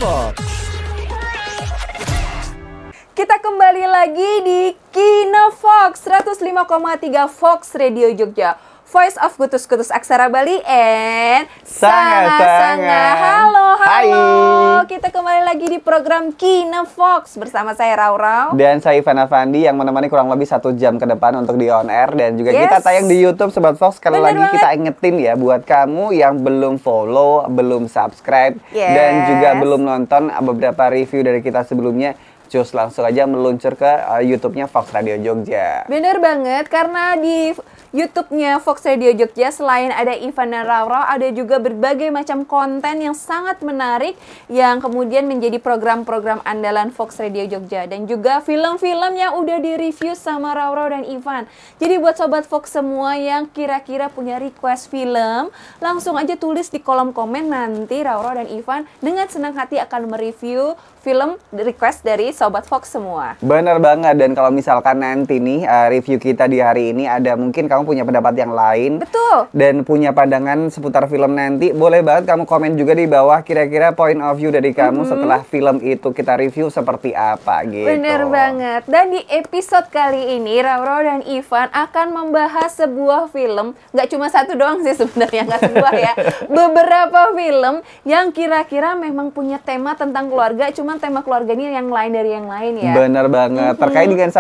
Fox. Kita kembali lagi di Kina Fox 105,3 Fox Radio Jogja. Voice of Kutus-Kutus Aksara Bali and Sanga-Sanga. Halo. Hai. Kita kembali lagi di program Kina Fox bersama saya Raurau. Dan saya Ivan Avandi yang menemani kurang lebih 1 jam ke depan untuk di on air. Dan juga kita tayang di YouTube Sobat Fox. Sekali lagi kita ingetin ya buat kamu yang belum follow, belum subscribe, dan juga belum nonton beberapa review dari kita sebelumnya. Cus langsung aja meluncur ke YouTube-nya Fox Radio Jogja. Bener banget, karena di YouTube-nya Fox Radio Jogja selain ada Ivan dan Raurau, ada juga berbagai macam konten yang sangat menarik yang kemudian menjadi program-program andalan Fox Radio Jogja. Dan juga film-film yang udah di-review sama Raurau dan Ivan. Jadi buat Sobat Fox semua yang kira-kira punya request film, langsung aja tulis di kolom komen, nanti Raurau dan Ivan dengan senang hati akan mereview film request dari Sobat Fox semua. Bener banget, dan kalau misalkan nanti nih review kita di hari ini ada mungkin kamu punya pendapat yang lain. Betul. Dan punya pandangan seputar film nanti, boleh banget kamu komen juga di bawah kira-kira point of view dari kamu setelah film itu kita review seperti apa gitu. Bener banget. Dan di episode kali ini Raurau dan Ivan akan membahas sebuah film, nggak cuma satu doang sih sebenarnya, nggak sebuah ya. Beberapa film yang kira-kira memang punya tema tentang keluarga, cuma tema keluarganya yang lain dari yang lain ya. Bener banget. Terkait dengan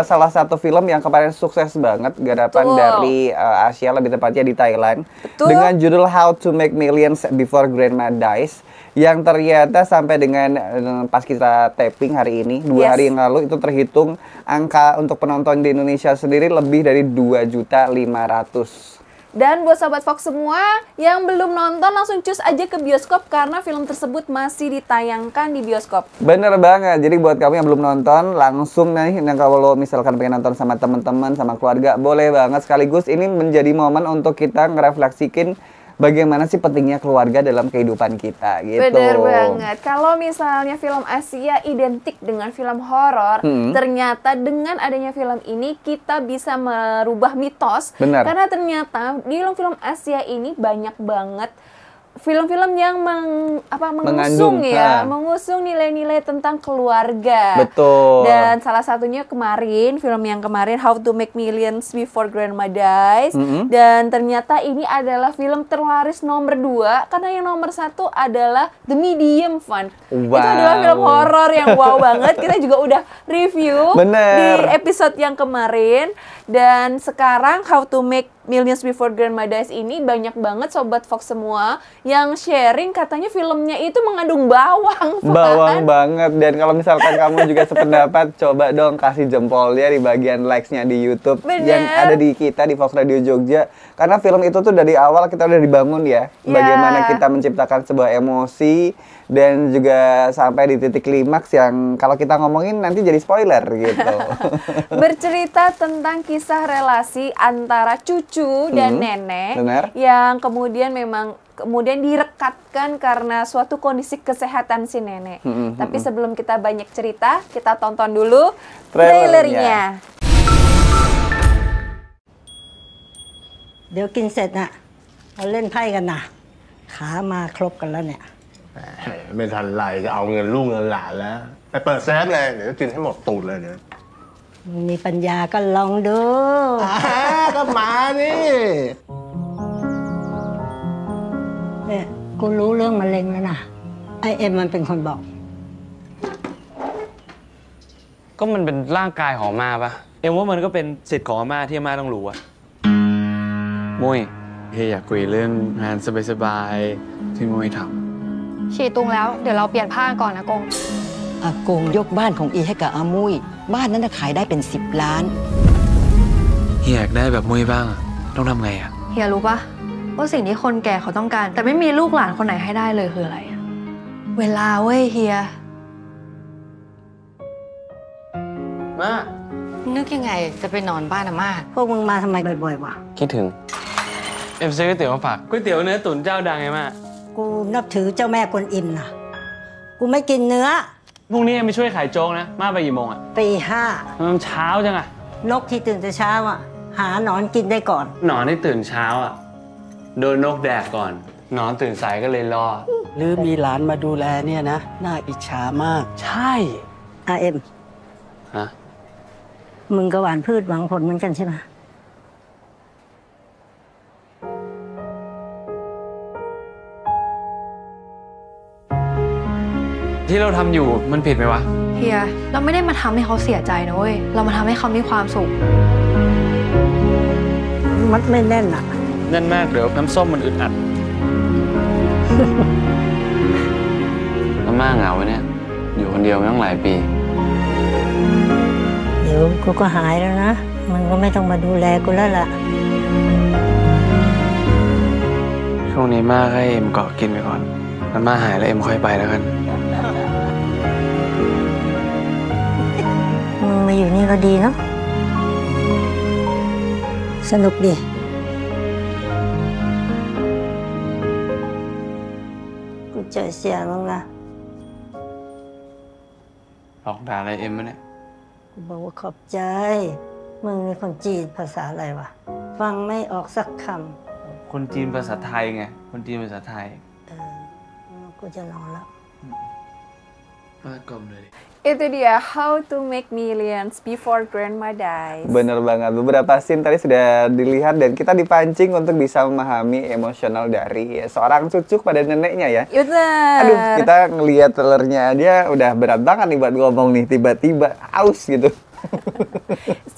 salah satu film yang kemarin sukses banget, garapan dari Asia, lebih tepatnya di Thailand. Betul. Dengan judul How to Make Millions Before Grandma Dies. Yang ternyata sampai dengan pas kita taping hari ini, 2 hari yang lalu, itu terhitung angka untuk penonton di Indonesia sendiri lebih dari 2.500.000. Dan buat Sobat Fox semua yang belum nonton, langsung cus aja ke bioskop karena film tersebut masih ditayangkan di bioskop. Bener banget. Jadi buat kamu yang belum nonton, langsung nih kalau misalkan pengen nonton sama teman-teman, sama keluarga, boleh banget. Sekaligus ini menjadi momen untuk kita ngerefleksikin bagaimana sih pentingnya keluarga dalam kehidupan kita gitu. Bener banget. Kalau misalnya film Asia identik dengan film horor, ternyata dengan adanya film ini kita bisa merubah mitos. Bener. Karena ternyata di film Asia ini banyak banget film-film yang mengusung nilai-nilai tentang keluarga. Betul. Dan salah satunya film yang kemarin How to Make Millions Before Grandma Dies. Dan ternyata ini adalah film terlaris nomor 2 karena yang nomor 1 adalah The Medium Fun. Wow. Itu adalah film horor yang wow banget. Kita juga udah review di episode yang kemarin. Dan sekarang How to Make Millions Before Grandma Dies ini banyak banget Sobat Fox semua yang sharing katanya filmnya itu mengandung bawang. Bawang banget. Dan kalau misalkan kamu juga sependapat, coba dong kasih jempolnya di bagian likes-nya di YouTube. Bener. Yang ada di kita di Fox Radio Jogja. Karena film itu tuh dari awal kita udah dibangun ya. Bagaimana kita menciptakan sebuah emosi dan juga sampai di titik klimaks yang kalau kita ngomongin nanti jadi spoiler gitu. Bercerita tentang kisah relasi antara cucu dan nenek yang kemudian direkatkan karena suatu kondisi kesehatan si nenek. Tapi sebelum kita banyak cerita, kita tonton dulu trailernya. เดี๋ยวกินเสร็จน่ะเราเล่นไพ่กันนะขามาครบกันแล้วเนี่ยไม่ทันไรจะเอาเงินลูกเงินหลานแล้วไปเปิดเซฟเลยเดี๋ยวจะกินให้หมดตูดเลยเนี่ยมีปัญญาก็ลองดูก็มานี่เนี่ยกูรู้เรื่องมะเร็งแล้วนะไอเอ็มมันเป็นคนบอกก็มันเป็นร่างกายของอาม่าปะเอ็มว่ามันก็เป็นสิทธิ์ของอาม่าที่อาม่าต้องรู้อะมุ้ยเฮียอยากคุยเรื่องงานสบายๆที่มุ้ยทำฉีดตุงแล้วเดี๋ยวเราเปลี่ยนผ้าก่อนนะกงอากงยกบ้านของอีให้กับอามุ้ยบ้านนั้นจะขายได้เป็น10 ล้านเฮียอยากได้แบบมุ้ยบ้างต้องทำไงอะเฮียรู้ปะว่าสิ่งที่คนแก่เขาต้องการแต่ไม่มีลูกหลานคนไหนให้ได้เลยคืออะไรเวลาเว้ยเฮียมานึกยังไงจะไปนอนบ้านอาม่าพวกมึงมาทำไมบ่อยๆวะคิดถึงเอ็มซื้อก๋วยเตี๋ยวมาฝากก๋วยเตี๋ยวเนื้อตุ๋นเจ้าดังไงมากูนับถือเจ้าแม่กวนอิมนะกูไม่กินเนื้อพรุ่งนี้ไปช่วยขายโจ๊กนะมาไปกี่โมงอะตี 5มันเช้าจังอะนกที่ตื่นแต่เช้าอะหาหนอนกินได้ก่อนหนอนที่ตื่นเช้าอะโดนนกแดกก่อนหนอนตื่นสายก็เลยรอ หรือมีหลานมาดูแลเนี่ยนะ น่าอิจฉามาก ใช่ เอ็ม ฮะ มึงก็หวานพืชหวังผลเหมือนกันใช่ไหม ที่เราทำอยู่มันผิดไหมวะ เฮีย เราไม่ได้มาทำให้เขาเสียใจนะเว้ย เรามาทำให้เขามีความสุข มัดไม่แน่นอ่ะ แน่นมากเดี๋ยวน้ำส้มมันอึดอัด อาม่าเหงาเนี่ย อยู่คนเดียวมาตั้งหลายปี เดี๋ยวกูก็หายแล้วนะ มันก็ไม่ต้องมาดูแลกูแล้วล่ะ ช่วงนี้ม่าให้เอ็มเกาะกินไปก่อนแล้วม่าหายแล้วเอ็มค่อยไปแล้วกัน มึงมาอยู่นี่ก็ดีเนาะ สนุกดี กูเจอเสียมึงละ หลอกด่าอะไรเอ็มมะเนี่ย กูบอกว่าขอบใจ มึงเป็นคนจีนภาษาอะไรวะ ฟังไม่ออกสักค คนจีนภาษาไทยไง คนจีนภาษาไทย ำกูจะนอนแล้ว มากลมเลย Itu dia How to Make Millions Before Grandma Dies. Bener banget, beberapa scene tadi sudah dilihat dan kita dipancing untuk bisa memahami emosional dari seorang cucu pada neneknya ya. Bener. Aduh, kita ngelihat trailernya dia udah berat banget nih buat ngomong nih, tiba-tiba aus gitu.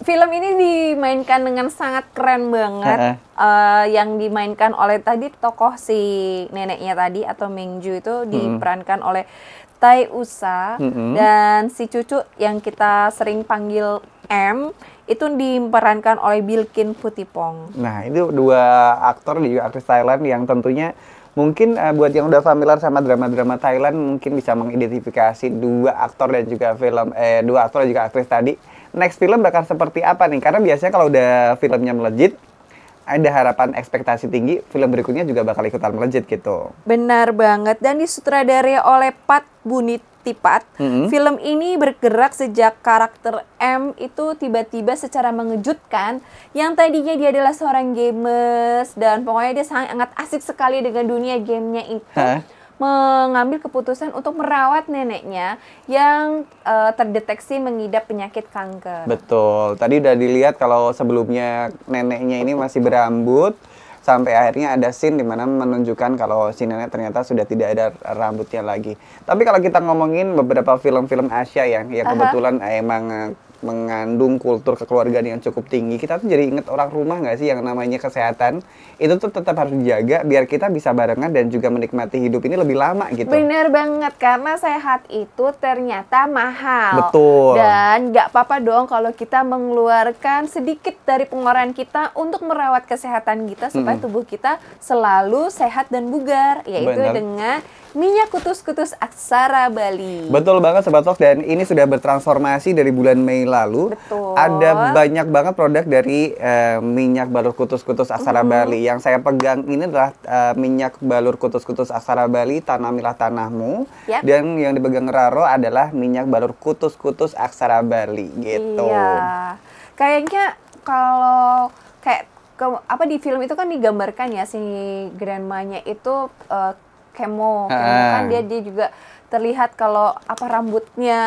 Film ini dimainkan dengan sangat keren banget. Yang dimainkan oleh tadi tokoh si neneknya tadi atau Mengju itu diperankan oleh Tai Usa dan si cucu yang kita sering panggil M itu diperankan oleh Bilkin Putipong. Nah, itu dua aktor juga aktris Thailand yang tentunya mungkin buat yang udah familiar sama drama-drama Thailand mungkin bisa mengidentifikasi dua aktor dan juga dua aktor dan juga aktris tadi. Next film bakal seperti apa nih? Karena biasanya kalau udah filmnya melejit, ada harapan ekspektasi tinggi, film berikutnya juga bakal ikutan melejit gitu. Benar banget, dan disutradarai oleh Pat Bunitipat. Film ini bergerak sejak karakter M itu tiba-tiba secara mengejutkan, yang tadinya dia adalah seorang gamers, dan pokoknya dia sangat asik sekali dengan dunia gamenya itu. Mengambil keputusan untuk merawat neneknya yang terdeteksi mengidap penyakit kanker. Betul, tadi udah dilihat kalau sebelumnya neneknya ini masih berambut, sampai akhirnya ada scene di mana menunjukkan kalau si nenek ternyata sudah tidak ada rambutnya lagi. Tapi kalau kita ngomongin beberapa film-film Asia yang kebetulan emang mengandung kultur kekeluargaan yang cukup tinggi, kita tuh jadi inget orang rumah nggak sih yang namanya kesehatan itu tuh tetap harus dijaga biar kita bisa barengan dan juga menikmati hidup ini lebih lama gitu. Bener banget, karena sehat itu ternyata mahal. Betul. Dan nggak apa-apa dong kalau kita mengeluarkan sedikit dari pengeluaran kita untuk merawat kesehatan kita supaya tubuh kita selalu sehat dan bugar, yaitu dengan minyak kutus-kutus aksara Bali. Betul banget Sobat Fox, dan ini sudah bertransformasi dari bulan Mei lalu. Betul. Ada banyak banget produk dari minyak balur kutus-kutus aksara Bali. Yang saya pegang ini adalah minyak balur kutus-kutus aksara Bali, Tanamilah Tanahmu. Dan yang dipegang Raro adalah minyak balur kutus-kutus aksara Bali gitu. Iya. Kayaknya kalau di film itu kan digambarkan ya si grandmanya itu kemo kan dia juga terlihat kalau rambutnya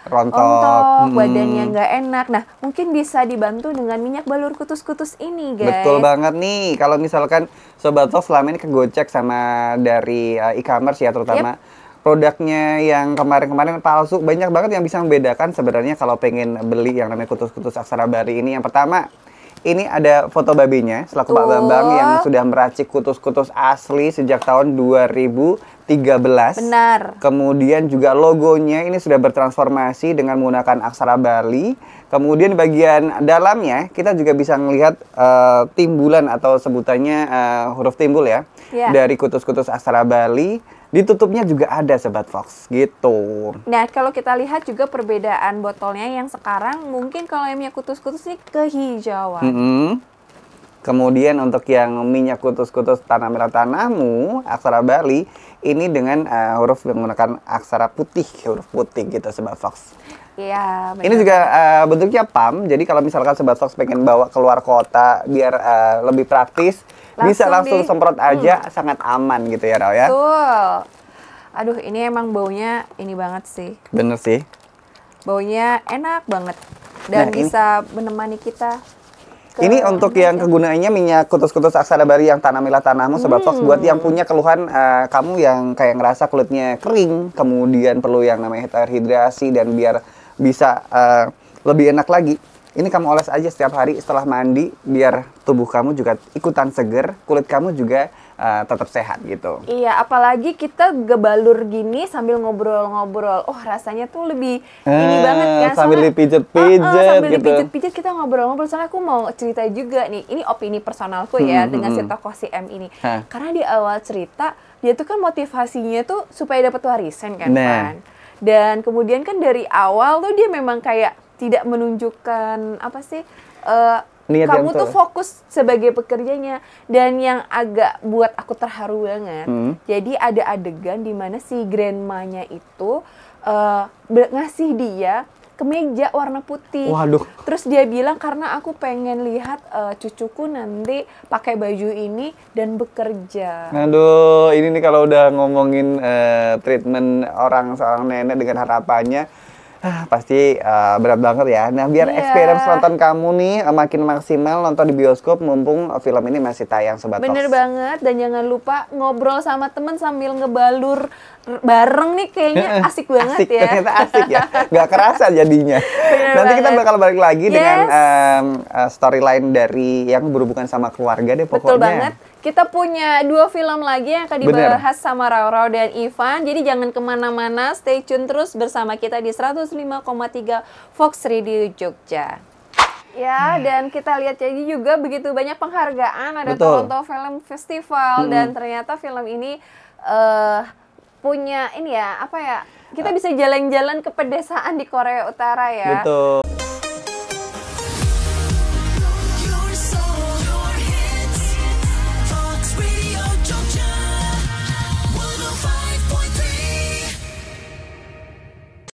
rontok, badannya nggak enak. Nah, mungkin bisa dibantu dengan minyak balur kutus-kutus ini, guys. Betul banget nih. Kalau misalkan Sobat Fox selama ini kegocek sama dari e-commerce ya, terutama produknya yang kemarin-kemarin palsu, banyak banget yang bisa membedakan sebenarnya kalau pengen beli yang namanya kutus-kutus aksara Bali ini. Yang pertama, ini ada foto babinya selaku Pak Bambang yang sudah meracik kutus-kutus asli sejak tahun 2013. Benar. Kemudian juga logonya ini sudah bertransformasi dengan menggunakan aksara Bali. Kemudian bagian dalamnya kita juga bisa melihat timbulan atau sebutannya huruf timbul ya. Dari kutus-kutus aksara Bali. Ditutupnya juga ada Sobat Fox gitu. Nah, kalau kita lihat juga perbedaan botolnya yang sekarang mungkin kalau yang minyak kutus-kutus ini kehijauan. Kemudian untuk yang minyak kutus-kutus Tanamilah Tanahmu aksara Bali ini dengan huruf menggunakan aksara putih, huruf putih gitu Sobat Fox. Iya, benar. Ini juga bentuknya PAM. Jadi kalau misalkan Sobat Fox pengen bawa keluar kota biar lebih praktis, bisa langsung semprot aja, sangat aman gitu ya Rao ya. Betul. Aduh, ini emang baunya ini banget sih. Bener sih. Baunya enak banget dan Nah, ini- bisa menemani kita. Ini untuk yang kegunaannya minyak kutus-kutus aksarabari yang tanamilah tanahmu Sobat Fox. Buat yang punya keluhan kamu yang kayak ngerasa kulitnya kering, kemudian perlu yang namanya terhidrasi dan biar bisa lebih enak lagi. Ini kamu oles aja setiap hari setelah mandi biar tubuh kamu juga ikutan seger, kulit kamu juga tetap sehat gitu. Iya, apalagi kita gebalur gini sambil ngobrol-ngobrol. Oh, rasanya tuh lebih ini banget kan. Sambil Soalnya- dipijet-pijet sambil gitu. dipijit-pijit kita ngobrol-ngobrol. Soalnya aku mau cerita juga nih. Ini opini personalku ya dengan si tokoh si M ini. Hah. Karena di awal cerita dia tuh kan motivasinya tuh supaya dapat warisan kan, Nah. Pan. Dan kemudian kan dari awal tuh dia memang kayak tidak menunjukkan apa sih Niat kamu yang tuh fokus sebagai pekerjanya. Dan yang agak buat aku terharu banget, jadi ada adegan di mana si grandmanya itu ngasih dia kemeja warna putih. Waduh. Terus dia bilang karena aku pengen lihat cucuku nanti pakai baju ini dan bekerja. Aduh, ini nih kalau udah ngomongin treatment seorang nenek dengan harapannya, pasti berat banget ya. Nah, biar Iya. experience nonton kamu nih makin maksimal nonton di bioskop mumpung film ini masih tayang Sobat Bener Fox. banget, dan jangan lupa ngobrol sama temen sambil ngebalur bareng nih, kayaknya asik banget Asik, ya. ternyata asik ya. Nggak kerasa jadinya. Nanti kita banget. bakal balik lagi dengan Yes. storyline dari yang berhubungan sama keluarga deh pokoknya. Betul banget. Kita punya 2 film lagi yang akan Bener. dibahas sama Raurau dan Ivan. Jadi jangan kemana-mana, stay tune terus bersama kita di 105,3 Fox Radio Jogja. Ya, dan kita lihat jadi juga begitu banyak penghargaan. Ada Betul. Toronto Film Festival dan ternyata film ini punya ini ya, apa ya? Kita bisa jalan-jalan ke pedesaan di Korea Utara ya. Betul.